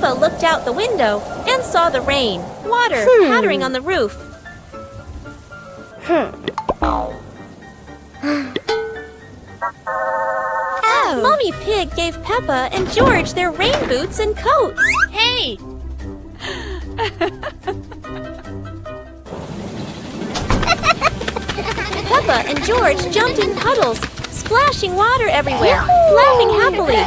Peppa looked out the window and saw the rain, water pattering on the roof. Mommy Pig gave Peppa and George their rain boots and coats. Hey! Peppa and George jumped in puddles, splashing water everywhere, laughing happily.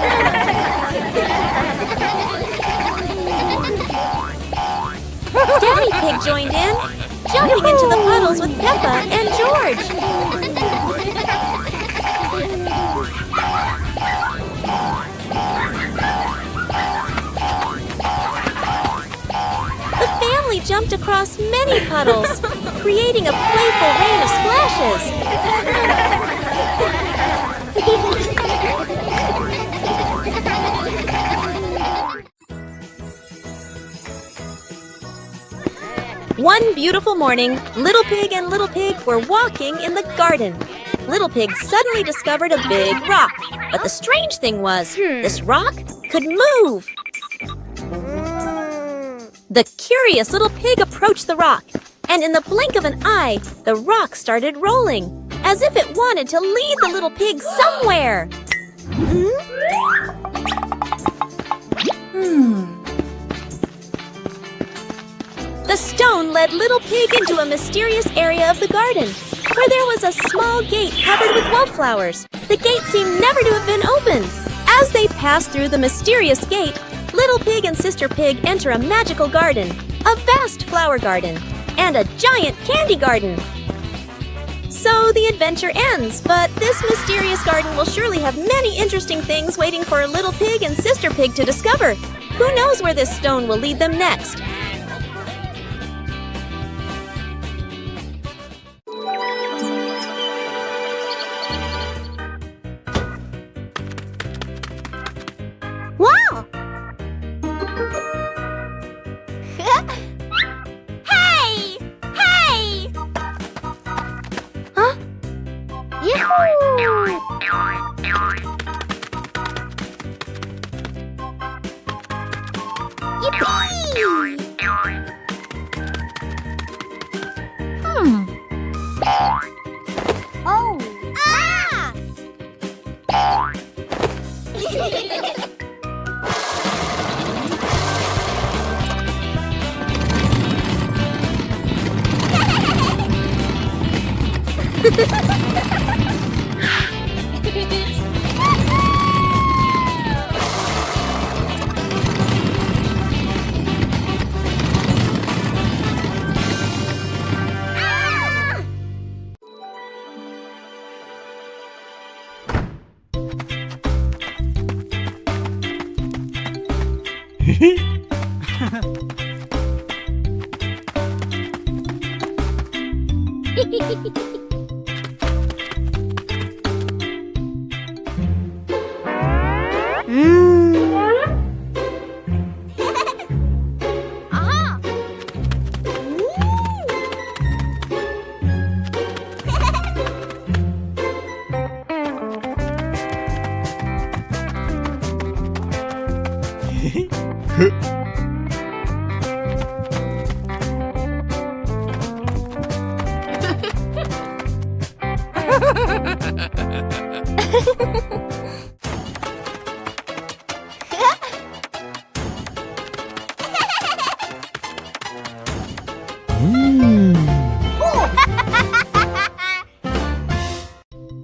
Daddy Pig joined in, jumping into the puddles with Peppa and George. The family jumped across many puddles, creating a playful rain of splashes. One beautiful morning, Little Pig and Little Pig were walking in the garden. Little Pig suddenly discovered a big rock, but the strange thing was, this rock could move. The curious little pig approached the rock, and in the blink of an eye, the rock started rolling, as if it wanted to lead the little pig somewhere. The stone led Little Pig into a mysterious area of the garden, where there was a small gate covered with wildflowers. The gate seemed never to have been opened. As they passed through the mysterious gate, Little Pig and Sister Pig enter a magical garden, a vast flower garden, and a giant candy garden. So the adventure ends, but this mysterious garden will surely have many interesting things waiting for Little Pig and Sister Pig to discover. Who knows where this stone will lead them next? Wow! Hey! Hey! Huh? Yahoo! Yippee! Oh! Ah!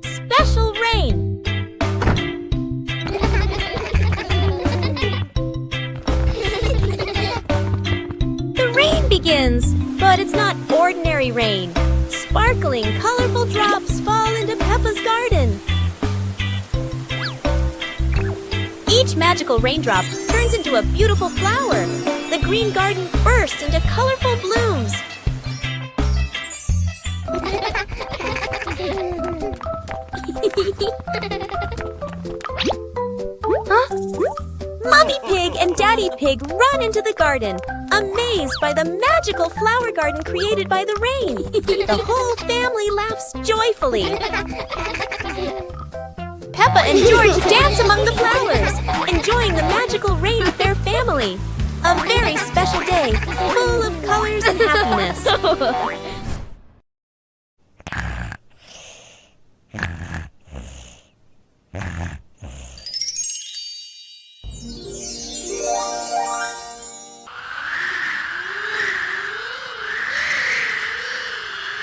Special rain. The rain begins, but it's not ordinary rain. Sparkling, colorful drops fall into Peppa's garden. Each magical raindrop turns into a beautiful flower. The green garden bursts into colorful blooms. Huh? Mommy Pig and Daddy Pig run into the garden, amazed by the magical flower garden created by the rain. The whole family laughs joyfully. Peppa and George dance among the flowers, enjoying the magical rain with their family. family! A very special day, full of colors and happiness.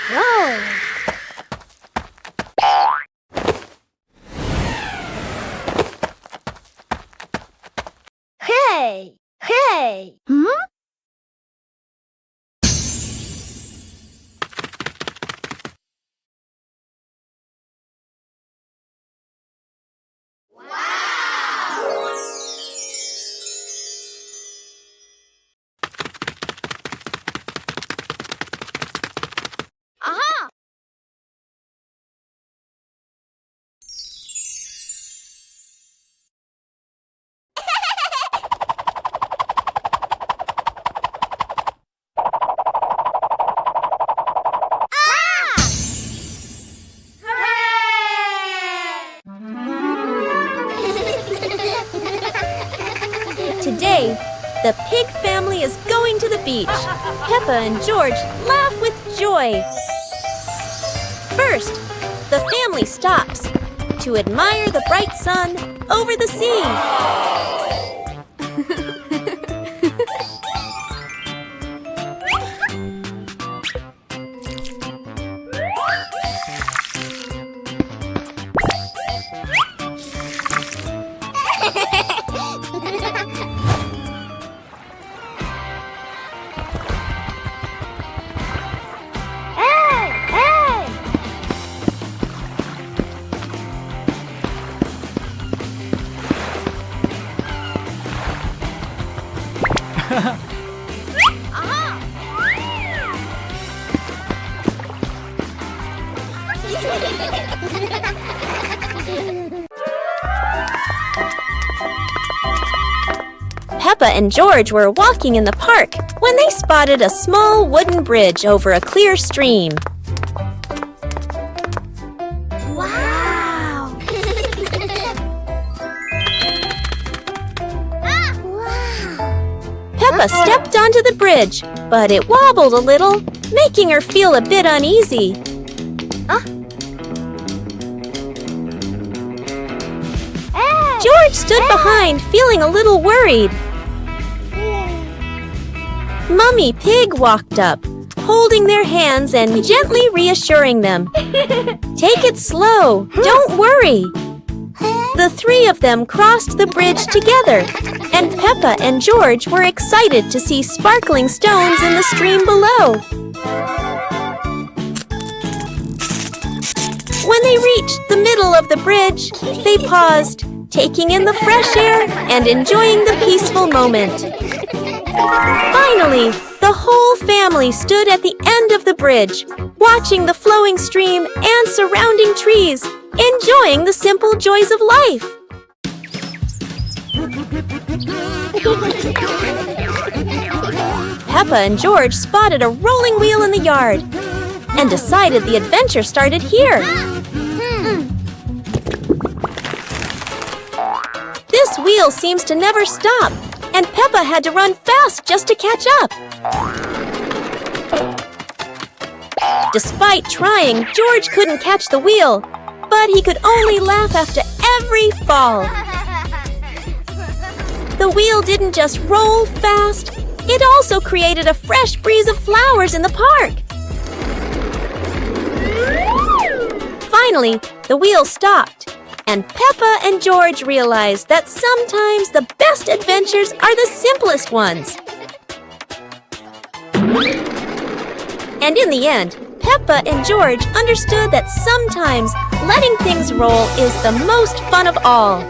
Whoa! Hey! Hey! Hmm? Aha! Today, the pig family is going to the beach. Peppa and George laugh with joy. First, the family stops to admire the bright sun over the sea. Hey! Hey! Peppa and George were walking in the park when they spotted a small wooden bridge over a clear stream. Wow! Wow! Peppa stepped onto the bridge, but it wobbled a little, making her feel a bit uneasy. Hey! George stood behind, feeling a little worried. Mummy Pig walked up, holding their hands and gently reassuring them. Take it slow, don't worry. The three of them crossed the bridge together, and Peppa and George were excited to see sparkling stones in the stream below. When they reached the middle of the bridge, they paused, taking in the fresh air and enjoying the peaceful moment. Finally, the whole family stood at the end of the bridge, watching the flowing stream and surrounding trees, enjoying the simple joys of life. Peppa and George spotted a rolling wheel in the yard and decided the adventure started here. This wheel seems to never stop, and Peppa had to run fast just to catch up. Despite trying, George couldn't catch the wheel, but he could only laugh after every fall. The wheel didn't just roll fast, it also created a fresh breeze of flowers in the park. Finally, the wheel stopped, and Peppa and George realized that sometimes the best adventures are the simplest ones. And in the end, Peppa and George understood that sometimes letting things roll is the most fun of all.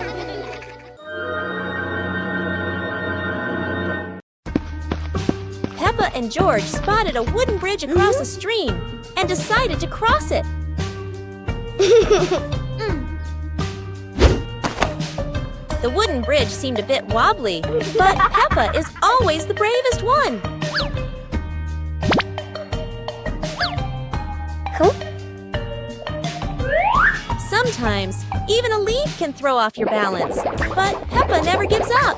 Peppa and George spotted a wooden bridge across a stream and decided to cross it. The wooden bridge seemed a bit wobbly, but Peppa is always the bravest one. Sometimes, even a leaf can throw off your balance, but Peppa never gives up.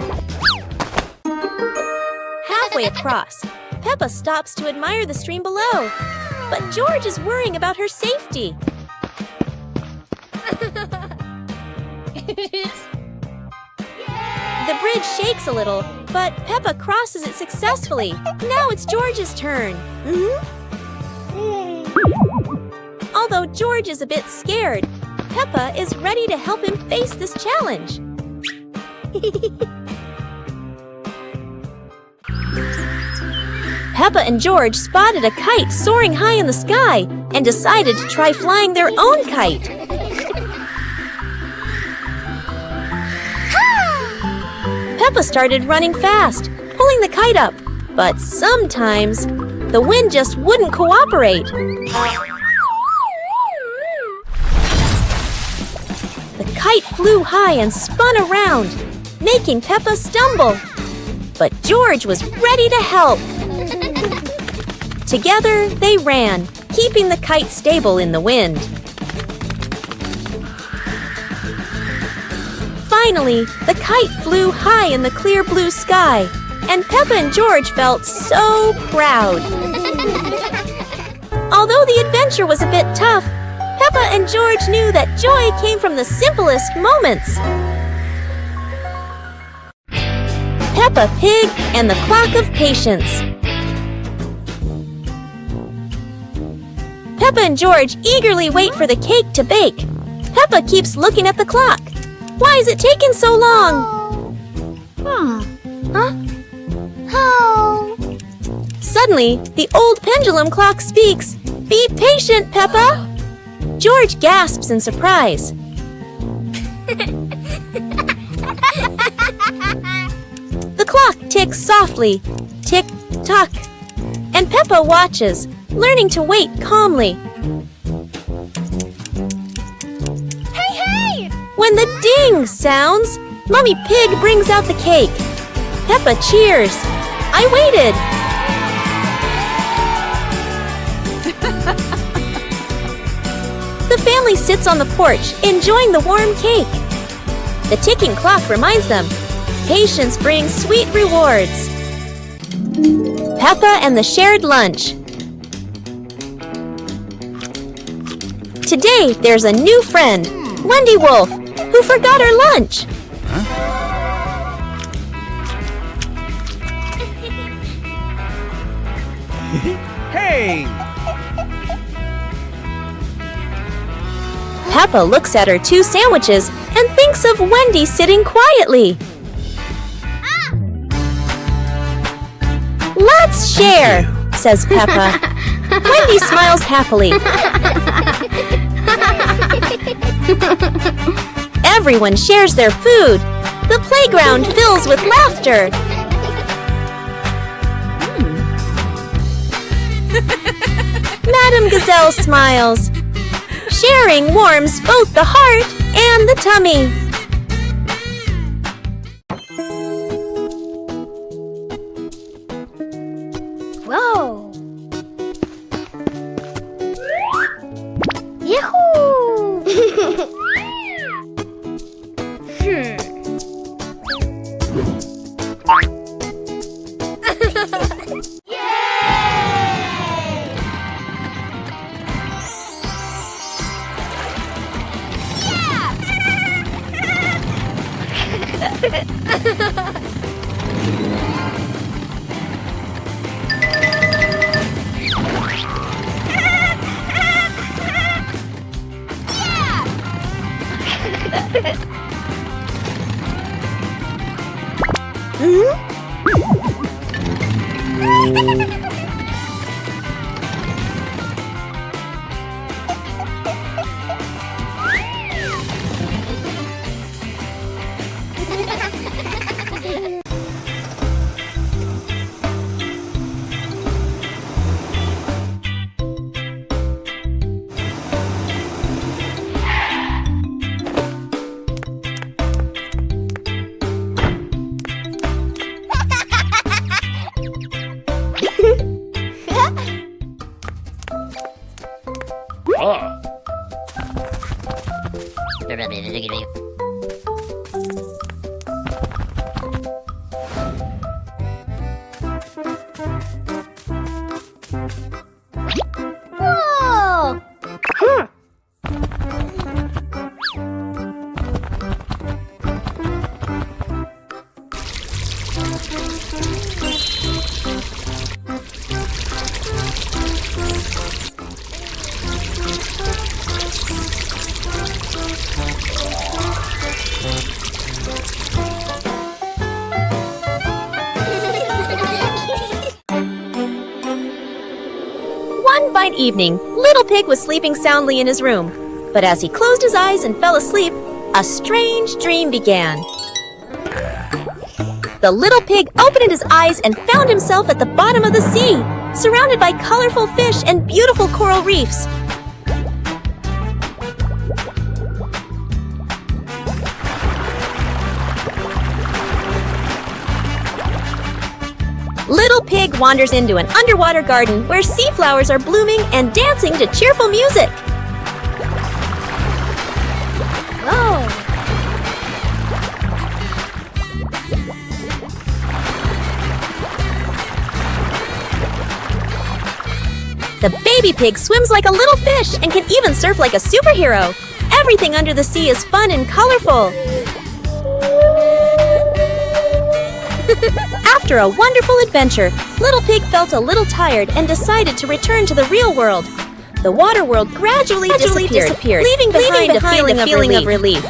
halfway across. Peppa stops to admire the stream below. But George is worrying about her safety. The bridge shakes a little, but Peppa crosses it successfully. Now it's George's turn. Although George is a bit scared, Peppa is ready to help him face this challenge. Peppa and George spotted a kite soaring high in the sky and decided to try flying their own kite. Peppa started running fast, pulling the kite up, but sometimes the wind just wouldn't cooperate. The kite flew high and spun around, making Peppa stumble. But George was ready to help. Together, they ran, keeping the kite stable in the wind. Finally, the kite flew high in the clear blue sky, and Peppa and George felt so proud. Although the adventure was a bit tough, Peppa and George knew that joy came from the simplest moments. Peppa Pig and the Clock of Patience. Peppa and George eagerly wait for the cake to bake. Peppa keeps looking at the clock. Why is it taking so long? Oh. Suddenly, the old pendulum clock speaks. Be patient, Peppa! George gasps in surprise. The clock ticks softly, tick-tock, and Peppa watches, learning to wait calmly. Hey! When the ding sounds, Mummy Pig brings out the cake. Peppa cheers. I waited. The family sits on the porch, enjoying the warm cake. The ticking clock reminds them, patience brings sweet rewards. Peppa and the shared lunch. Today, there's a new friend, Wendy Wolf, who forgot her lunch. Hey! Peppa looks at her 2 sandwiches and thinks of Wendy sitting quietly. Let's share, says Peppa. Wendy smiles happily. Everyone shares their food. The playground fills with laughter. Madame Gazelle smiles. Sharing warms both the heart and the tummy. Whoa! Yahoo! One fine evening, Little Pig was sleeping soundly in his room. But as he closed his eyes and fell asleep, a strange dream began. The little pig opened his eyes and found himself at the bottom of the sea, surrounded by colorful fish and beautiful coral reefs. Little Pig wanders into an underwater garden where sea flowers are blooming and dancing to cheerful music. Whoa. The baby pig swims like a little fish and can even surf like a superhero. Everything under the sea is fun and colorful. After a wonderful adventure, Little Pig felt a little tired and decided to return to the real world. The water world gradually disappeared, leaving behind a feeling of relief.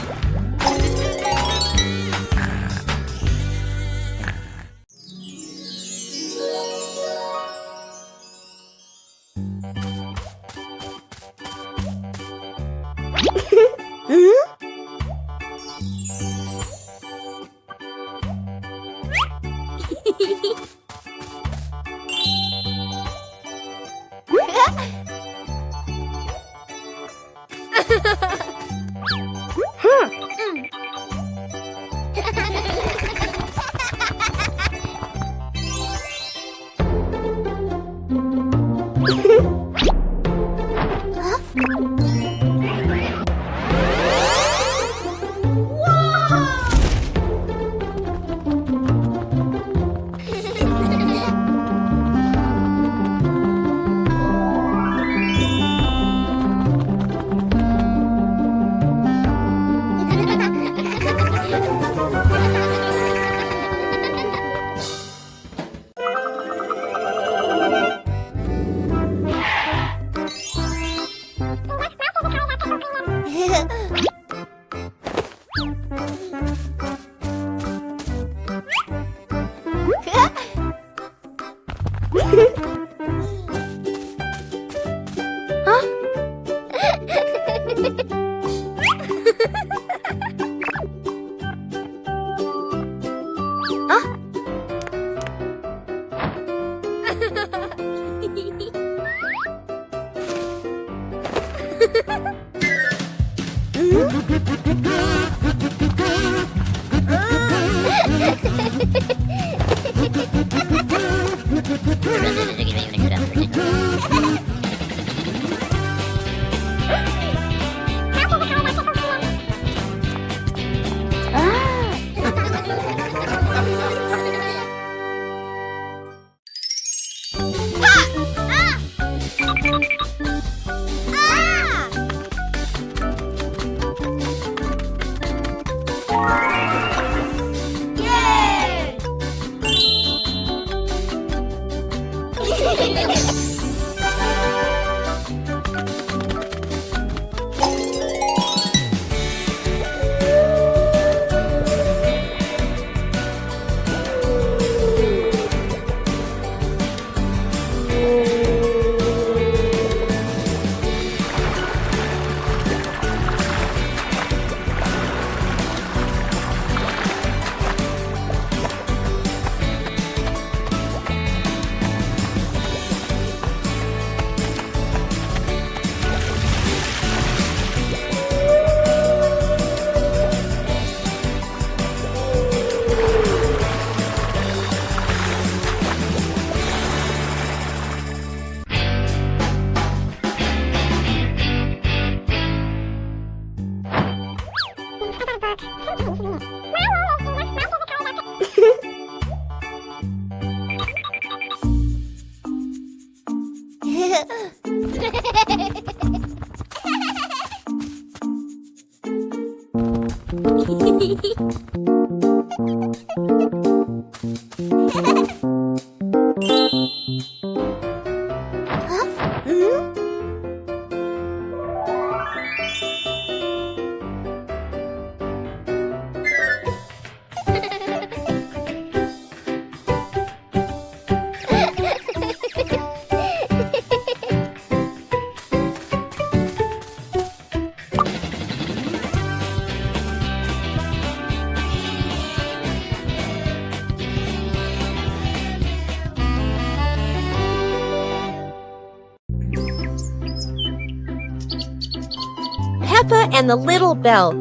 Peppa and the Little Bell.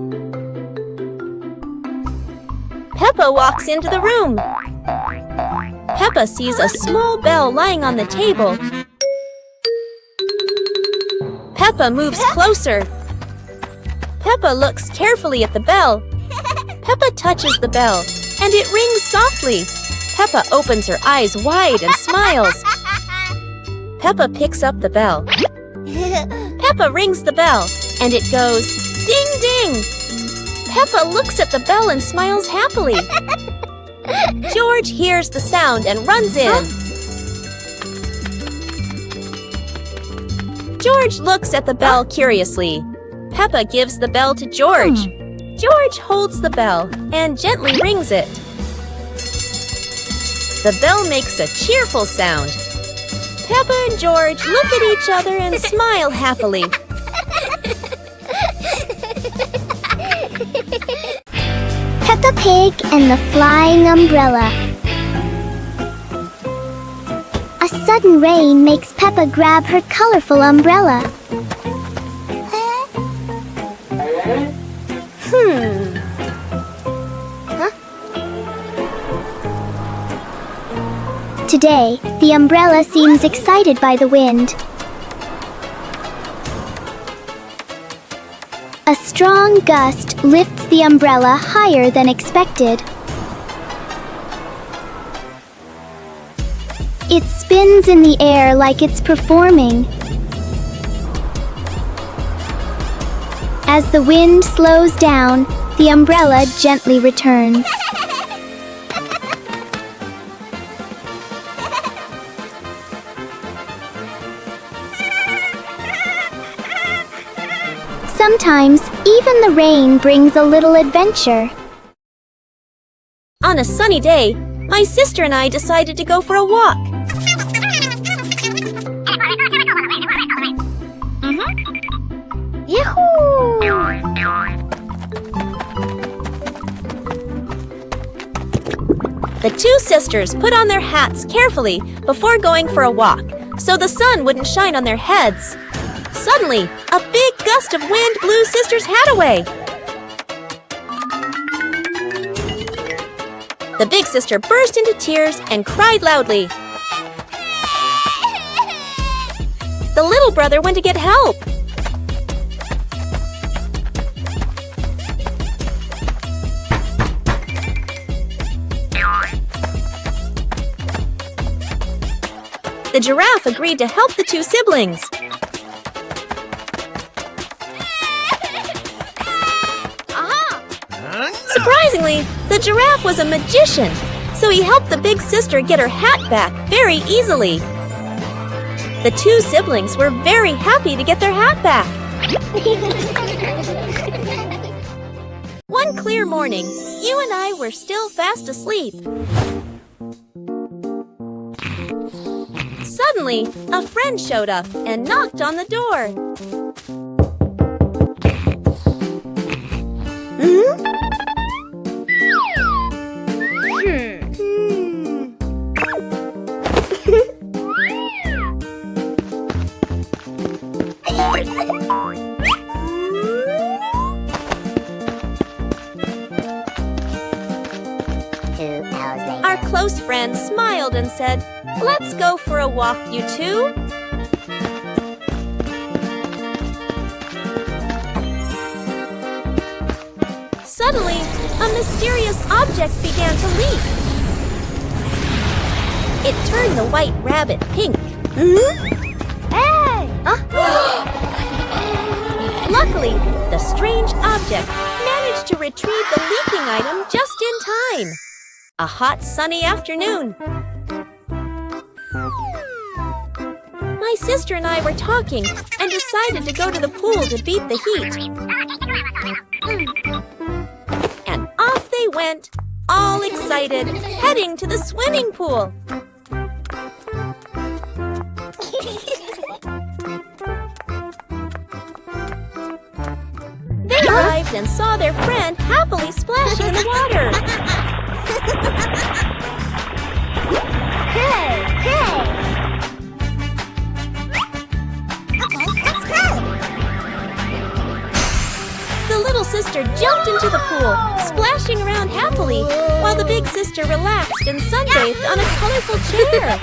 Peppa walks into the room. Peppa sees a small bell lying on the table. Peppa moves closer. Peppa looks carefully at the bell. Peppa touches the bell, and it rings softly. Peppa opens her eyes wide and smiles. Peppa picks up the bell. Peppa rings the bell, and it goes ding ding. Peppa looks at the bell and smiles happily. George hears the sound and runs in. George looks at the bell curiously. Peppa gives the bell to George. George holds the bell and gently rings it. The bell makes a cheerful sound. Peppa and George look at each other and smile happily. Peppa Pig and the Flying Umbrella. A sudden rain makes Peppa grab her colorful umbrella. Today, the umbrella seems excited by the wind. A strong gust lifts the umbrella higher than expected. It spins in the air like it's performing. As the wind slows down, the umbrella gently returns. Sometimes, even the rain brings a little adventure. On a sunny day, my sister and I decided to go for a walk. Yahoo! The two sisters put on their hats carefully before going for a walk, so the sun wouldn't shine on their heads. Suddenly, a big gust of wind blew Sister's hat away. The big sister burst into tears and cried loudly. The little brother went to get help. The giraffe agreed to help the two siblings. Surprisingly, the giraffe was a magician, so he helped the big sister get her hat back very easily. The two siblings were very happy to get their hat back. One clear morning, you and I were still fast asleep. Suddenly, a friend showed up and knocked on the door. Our close friend smiled and said, "Let's go for a walk, you two." Suddenly, a mysterious object began to leap. It turned the white rabbit pink. Hey! Luckily, the strange object managed to retrieve the leaking item just in time. A hot, sunny afternoon. My sister and I were talking and decided to go to the pool to beat the heat. And off they went, all excited, heading to the swimming pool. They arrived and saw their friend happily splashing in the water. Hey, hey! Okay, let's go! The little sister jumped into the pool, splashing around happily, while the big sister relaxed and sunbathed on a colorful chair.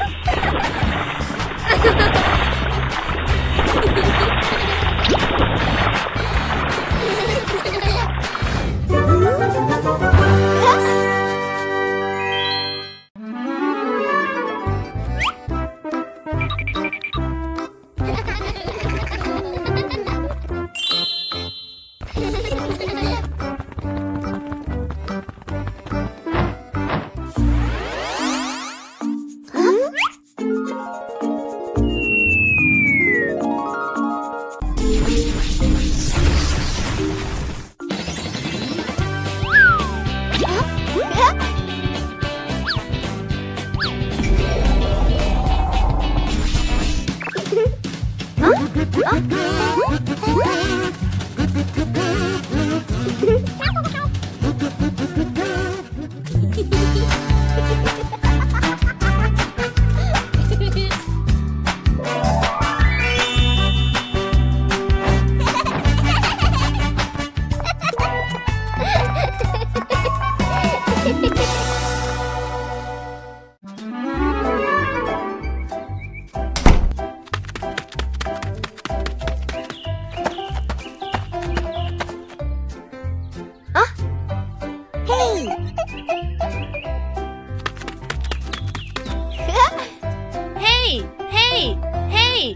Hey! Hey! Hey!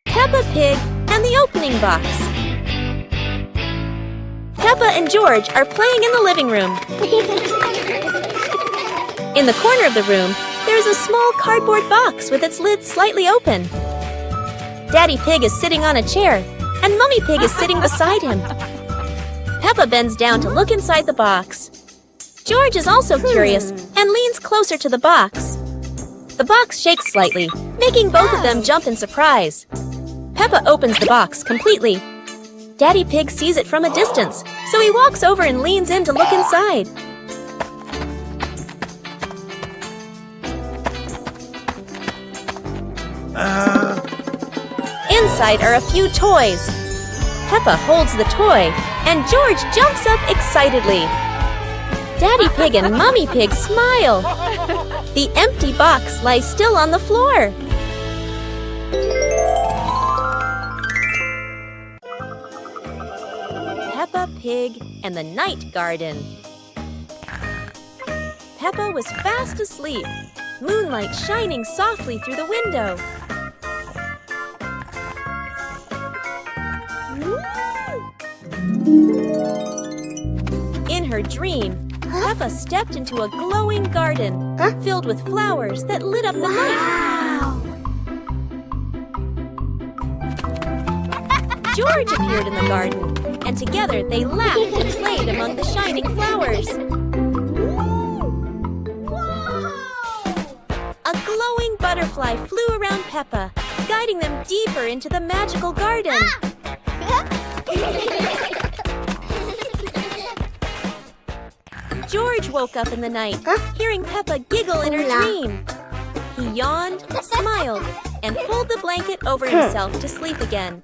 Peppa Pig and the opening box. Peppa and George are playing in the living room. In the corner of the room, there's a small cardboard box with its lid slightly open. Daddy Pig is sitting on a chair, and Mummy Pig is sitting beside him. Peppa bends down to look inside the box. George is also curious and leans closer to the box. The box shakes slightly, making both of them jump in surprise. Peppa opens the box completely. Daddy Pig sees it from a distance, so he walks over and leans in to look inside. Inside are a few toys. Peppa holds the toy, and George jumps up excitedly. Daddy Pig and Mummy Pig smile. The empty box lies still on the floor. Peppa Pig and the Night Garden. Peppa was fast asleep, moonlight shining softly through the window. In her dream, Peppa stepped into a glowing garden filled with flowers that lit up the night. George appeared in the garden, and together they laughed and played among the shining flowers. A glowing butterfly flew around Peppa, guiding them deeper into the magical garden. George woke up in the night, hearing Peppa giggle in her dream. He yawned, smiled, and pulled the blanket over himself to sleep again.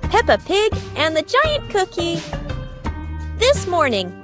Peppa Pig and the Giant Cookie. This morning.